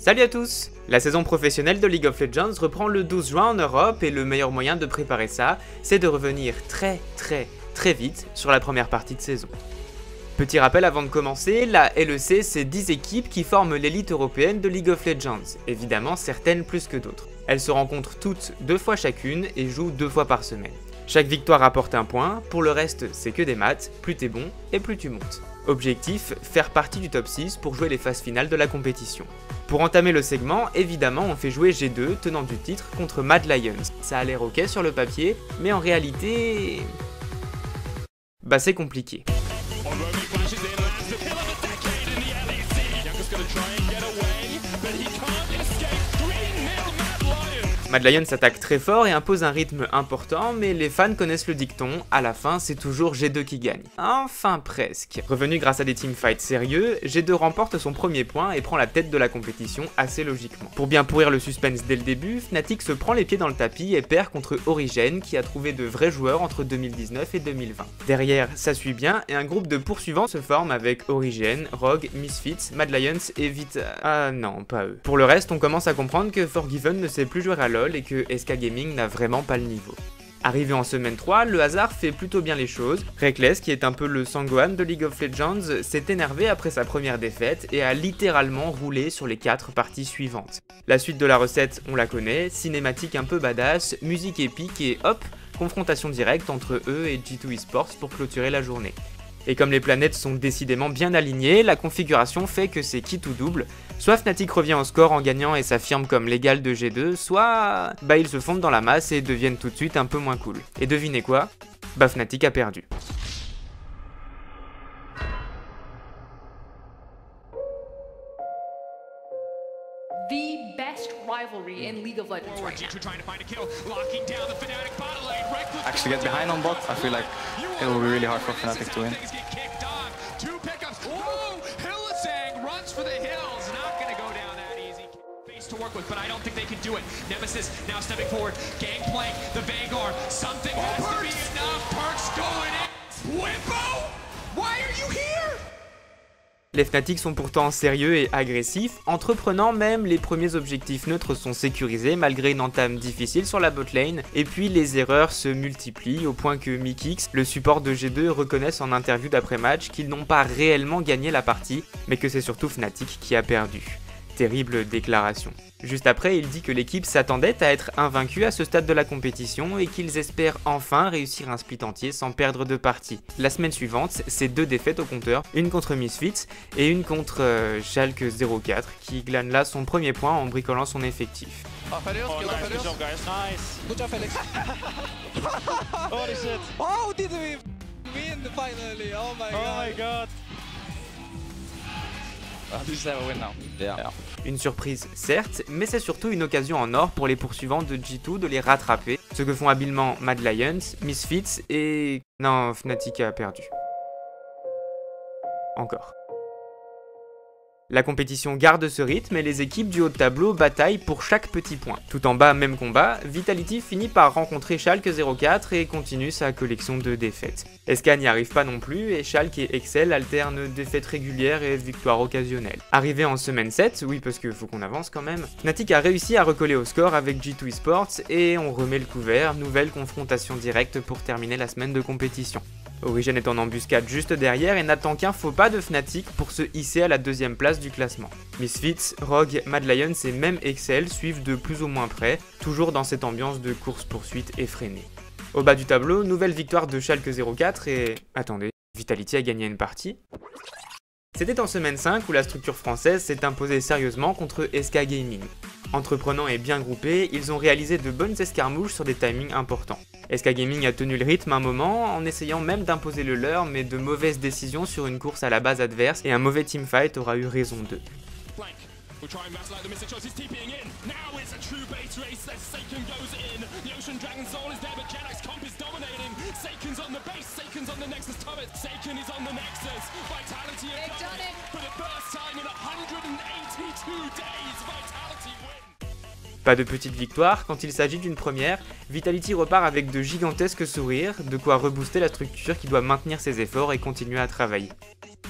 Salut à tous! La saison professionnelle de League of Legends reprend le 12 juin en Europe et le meilleur moyen de préparer ça, c'est de revenir très vite sur la première partie de saison. Petit rappel avant de commencer, la LEC c'est 10 équipes qui forment l'élite européenne de League of Legends, évidemment certaines plus que d'autres. Elles se rencontrent toutes 2 fois chacune et jouent 2 fois par semaine. Chaque victoire apporte un point, pour le reste c'est que des maths, plus t'es bon et plus tu montes. Objectif, faire partie du top 6 pour jouer les phases finales de la compétition. Pour entamer le segment, évidemment on fait jouer G2, tenant du titre, contre Mad Lions. Ça a l'air ok sur le papier, mais en réalité... bah c'est compliqué. Mad Lions s'attaque très fort et impose un rythme important, mais les fans connaissent le dicton, à la fin c'est toujours G2 qui gagne. Enfin presque. Revenu grâce à des teamfights sérieux, G2 remporte son premier point et prend la tête de la compétition assez logiquement. Pour bien pourrir le suspense dès le début, Fnatic se prend les pieds dans le tapis et perd contre Origen qui a trouvé de vrais joueurs entre 2019 et 2020. Derrière, ça suit bien et un groupe de poursuivants se forme avec Origen, Rogue, Misfits, Mad Lions et Vita... ah non, pas eux. Pour le reste, on commence à comprendre que Forgiven ne sait plus jouer à LoL et que SK Gaming n'a vraiment pas le niveau. Arrivé en semaine 3, le hasard fait plutôt bien les choses. Reckless, qui est un peu le Sangohan de League of Legends, s'est énervé après sa première défaite et a littéralement roulé sur les 4 parties suivantes. La suite de la recette, on la connaît, cinématique un peu badass, musique épique et hop, confrontation directe entre eux et G2 Esports pour clôturer la journée. Et comme les planètes sont décidément bien alignées, la configuration fait que c'est qui tout double. Soit Fnatic revient au score en gagnant et s'affirme comme l'égal de G2, soit bah ils se fondent dans la masse et deviennent tout de suite un peu moins cool. Et devinez quoi? Bah Fnatic a perdu. The best rivalry in League of Legends right now. Actually get behind on bot, I feel like it will be really hard for Fnatic to win. Two pickups. Whoa! Hylissang runs for the hills. Not going to go down that easy. Face to work with, but I don't think they can do it. Nemesis now stepping forward. Gangplank, the Vanguard. Something has to be enough. Perks going in. Wimbo! Why are you here? Les Fnatic sont pourtant sérieux et agressifs, entreprenant même les premiers objectifs neutres sont sécurisés malgré une entame difficile sur la botlane, et puis les erreurs se multiplient au point que Mikix, le support de G2, reconnaissent en interview d'après-match qu'ils n'ont pas réellement gagné la partie, mais que c'est surtout Fnatic qui a perdu. Terrible déclaration. Juste après, il dit que l'équipe s'attendait à être invaincue à ce stade de la compétition et qu'ils espèrent enfin réussir un split entier sans perdre de partie. La semaine suivante, c'est 2 défaites au compteur, une contre Misfits et une contre Schalke 04 qui glane là son premier point en bricolant son effectif. Oh, nice job, guys. Nice. Good job, Felix. Holy shit. Oh, did we win finally? Oh my god. This is our win now. Yeah. Une surprise certes, mais c'est surtout une occasion en or pour les poursuivants de G2 de les rattraper, ce que font habilement Mad Lions, Misfits et... non, Fnatic a perdu. Encore. La compétition garde ce rythme et les équipes du haut de tableau bataillent pour chaque petit point. Tout en bas, même combat, Vitality finit par rencontrer Schalke 04 et continue sa collection de défaites. SK n'y arrive pas non plus et Schalke et Excel alternent défaites régulières et victoires occasionnelles. Arrivé en semaine 7, oui parce que faut qu'on avance quand même, Fnatic a réussi à recoller au score avec G2 Esports et on remet le couvert, nouvelle confrontation directe pour terminer la semaine de compétition. Origen est en embuscade juste derrière et n'attend qu'un faux pas de Fnatic pour se hisser à la 2e place du classement. Misfits, Rogue, Mad Lions et même Excel suivent de plus ou moins près, toujours dans cette ambiance de course-poursuite effrénée. Au bas du tableau, nouvelle victoire de Schalke 04 et... attendez, Vitality a gagné une partie. C'était en semaine 5 où la structure française s'est imposée sérieusement contre SK Gaming. Entreprenants et bien groupés, ils ont réalisé de bonnes escarmouches sur des timings importants. SK Gaming a tenu le rythme un moment en essayant même d'imposer le leur, mais de mauvaises décisions sur une course à la base adverse et un mauvais teamfight aura eu raison d'eux. Pas de petite victoire, quand il s'agit d'une première, Vitality repart avec de gigantesques sourires, de quoi rebooster la structure qui doit maintenir ses efforts et continuer à travailler.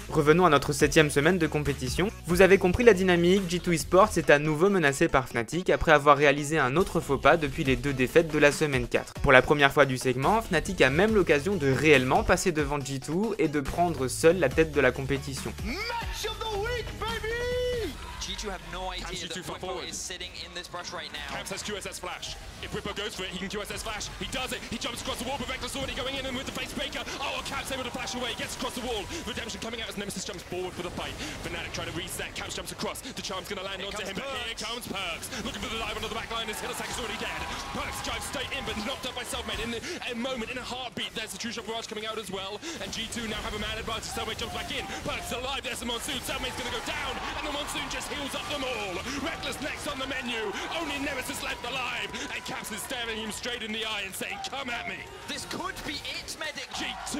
Revenons à notre 7ème semaine de compétition. Vous avez compris la dynamique, G2 Esports est à nouveau menacé par Fnatic après avoir réalisé un autre faux pas depuis les 2 défaites de la semaine 4. Pour la première fois du segment, Fnatic a même l'occasion de réellement passer devant G2 et de prendre seul la tête de la compétition. Match of the week, baby! G2 have no idea G2 that for Whippo forward. is sitting in this brush right now. Camps has QSS Flash. If Whippo goes for it, he can QSS Flash. He does it. He jumps across the wall, but Reckless already going in and with the face breaker. Oh, Camps able to flash away. Gets across the wall. Redemption coming out as Nemesis jumps forward for the fight. Fnatic trying to reset. Camps jumps across. The charm's going to land onto him, but here comes Perkz. Looking for the dive onto the back line as Hillsack is already dead. Perkz drives straight in, but knocked up by Selfmade. In a moment, in a heartbeat, there's the True Shot Barrage coming out as well. And G2 now have a man advantage. Selfmade jumps back in. Perkz alive. There's the Monsoon. Selfmade's going to go down. And the Monsoon just heals up them all. Reckless next on the menu. Only Nemesis left alive. And Caps is staring him straight in the eye and saying, come at me. This could be it, Medic. G2,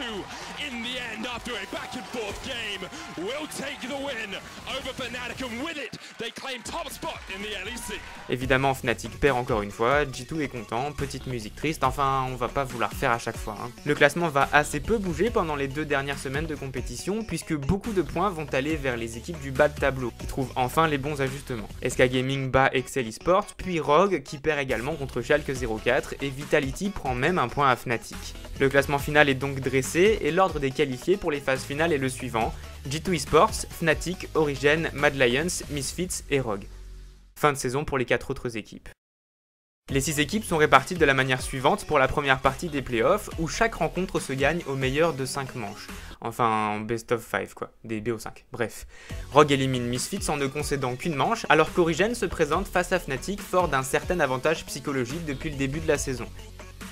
in the end, after a back and forth game, will take the win over Fnatic. And with it, they claim top spot in the LEC. Évidemment, Fnatic perd encore une fois, G2 est content, petite musique triste, enfin on va pas vouloir faire à chaque fois. Le classement va assez peu bouger pendant les 2 dernières semaines de compétition puisque beaucoup de points vont aller vers les équipes du bas de tableau qui trouvent enfin les bons ajustements. SK Gaming bat Excel Esports, puis Rogue qui perd également contre Schalke 04 et Vitality prend même un point à Fnatic. Le classement final est donc dressé et l'ordre des qualifiés pour les phases finales est le suivant: G2 Esports, Fnatic, Origen, Mad Lions, Misfits et Rogue. Fin de saison pour les 4 autres équipes. Les 6 équipes sont réparties de la manière suivante pour la première partie des playoffs où chaque rencontre se gagne au meilleur de 5 manches. Enfin, en best of 5 quoi, des BO5, bref. Rogue élimine Misfits en ne concédant qu'une manche, alors qu'Origen se présente face à Fnatic fort d'un certain avantage psychologique depuis le début de la saison.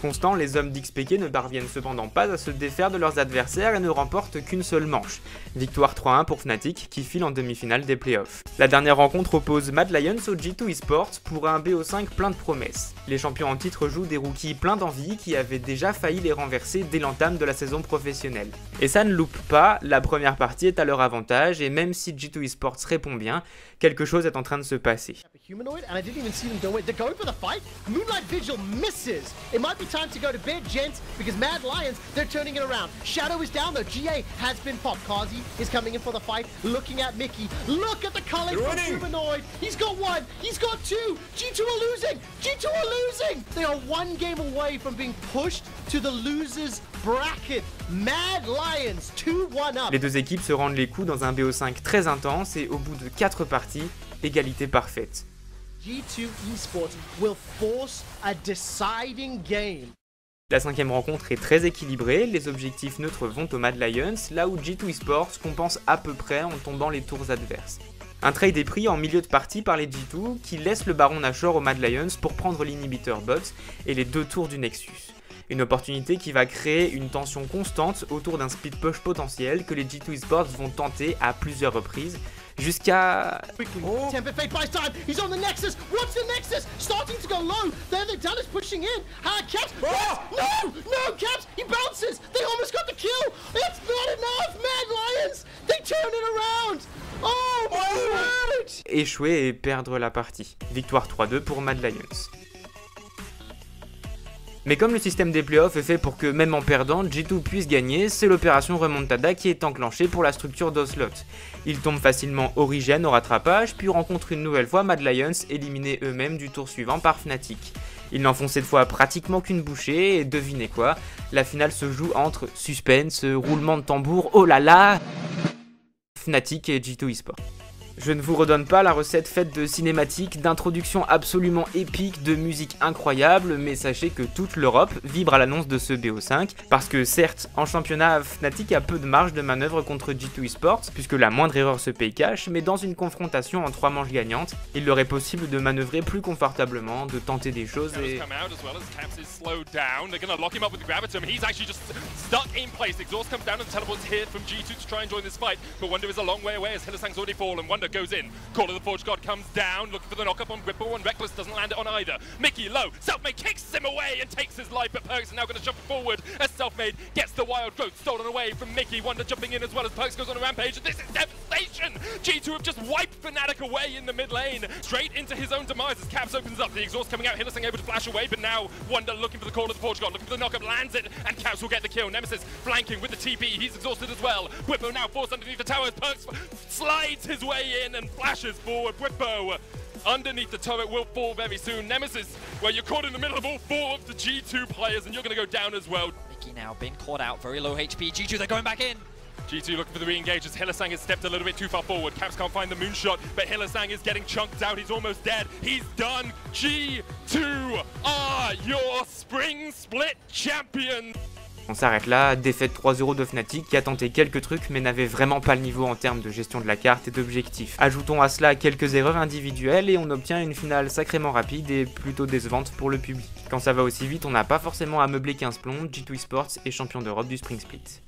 Constant, les hommes d'XPK ne parviennent cependant pas à se défaire de leurs adversaires et ne remportent qu'une seule manche. Victoire 3-1 pour Fnatic qui file en demi-finale des playoffs. La dernière rencontre oppose Mad Lions au G2 Esports pour un BO5 plein de promesses. Les champions en titre jouent des rookies pleins d'envie qui avaient déjà failli les renverser dès l'entame de la saison professionnelle. Et ça ne loupe pas, la première partie est à leur avantage et même si G2 Esports répond bien, quelque chose est en train de se passer. Humanoid, and I didn't even see them go in. They're going for the fight. Moonlight Vigil misses. It might be time to go to bed, gents, because Mad Lions, they're turning it around. Shadow is down, though. GA has been popped. Kazi is coming in for the fight, looking at Mickey. Look at the culling from Humanoid. He's got 1. He's got 2. G2 are losing. G2 are losing. They are 1 game away from being pushed to the losers bracket. Mad Lions 2-1 up. Les deux équipes se rendent les coups dans un BO5 très intense et au bout de 4 parties, égalité parfaite. G2 Esports will force a deciding game. La 5e rencontre est très équilibrée, les objectifs neutres vont aux Mad Lions, là où G2 Esports compense à peu près en tombant les tours adverses. Un trade est pris en milieu de partie par les G2 qui laissent le Baron Nashor aux Mad Lions pour prendre l'inhibiteur bot et les 2 tours du Nexus. Une opportunité qui va créer une tension constante autour d'un split push potentiel que les G2 Esports vont tenter à plusieurs reprises, jusqu'à... Oh. Temper Fate buys time. He's on the Nexus. What's the Nexus? Starting to go low. There the Dallas pushing in. Caps. Yes. No, Caps. He bounces. They almost got the kill. It's not enough. Mad Lions. They turn it around. Oh my word. Échouer et perdre la partie. Victoire 3-2 pour Mad Lions. Mais comme le système des playoffs est fait pour que, même en perdant, G2 puisse gagner, c'est l'opération remontada qui est enclenchée pour la structure d'Oslot. Ils tombent facilement Origen au rattrapage, puis rencontrent une nouvelle fois Mad Lions, éliminés eux-mêmes du tour suivant par Fnatic. Ils n'en font cette fois pratiquement qu'une bouchée, et devinez quoi, la finale se joue entre suspense, roulement de tambour, oh là là, Fnatic et G2 Esports. Je ne vous redonne pas la recette faite de cinématiques, d'introductions absolument épiques, de musique incroyable, mais sachez que toute l'Europe vibre à l'annonce de ce BO5, parce que certes, en championnat, Fnatic a peu de marge de manœuvre contre G2 Esports, puisque la moindre erreur se paye cash, mais dans une confrontation en 3 manches gagnantes, il leur est possible de manœuvrer plus confortablement, de tenter des choses et... Wonder goes in. Call of the Forge God comes down, looking for the knock-up on Whipple, and Reckless doesn't land it on either. Mickey low, Selfmade kicks him away and takes his life, but Perkz is now going to shuffle forward as Selfmade gets the Wild Growth stolen away from Mickey. Wonder jumping in as well as Perkz goes on a rampage, and this is devastation! G2 have just wiped Fnatic away in the mid lane, straight into his own demise as Caps opens up. The exhaust coming out, Hylissang able to flash away, but now Wonder looking for the Call of the Forge God, looking for the knock-up, lands it, and Caps will get the kill. Nemesis flanking with the TP, he's exhausted as well. Whippo now forced underneath the towers, Perkz slides his way in and flashes forward. Whippo underneath the turret will fall very soon. Nemesis, well, you're caught in the middle of all 4 of the G2 players, and you're going to go down as well. Mickey now been caught out, very low HP. G2, they're going back in. G2 looking for the re-engage as Hylissang has stepped a little bit too far forward. Caps can't find the moonshot, but Hylissang is getting chunked out. He's almost dead. He's done. G2 are your Spring Split champions. On s'arrête là, défaite 3-0 de Fnatic qui a tenté quelques trucs mais n'avait vraiment pas le niveau en termes de gestion de la carte et d'objectifs. Ajoutons à cela quelques erreurs individuelles et on obtient une finale sacrément rapide et plutôt décevante pour le public. Quand ça va aussi vite, on n'a pas forcément à meubler 15 plombs, G2 Esports est champion d'Europe du Spring Split.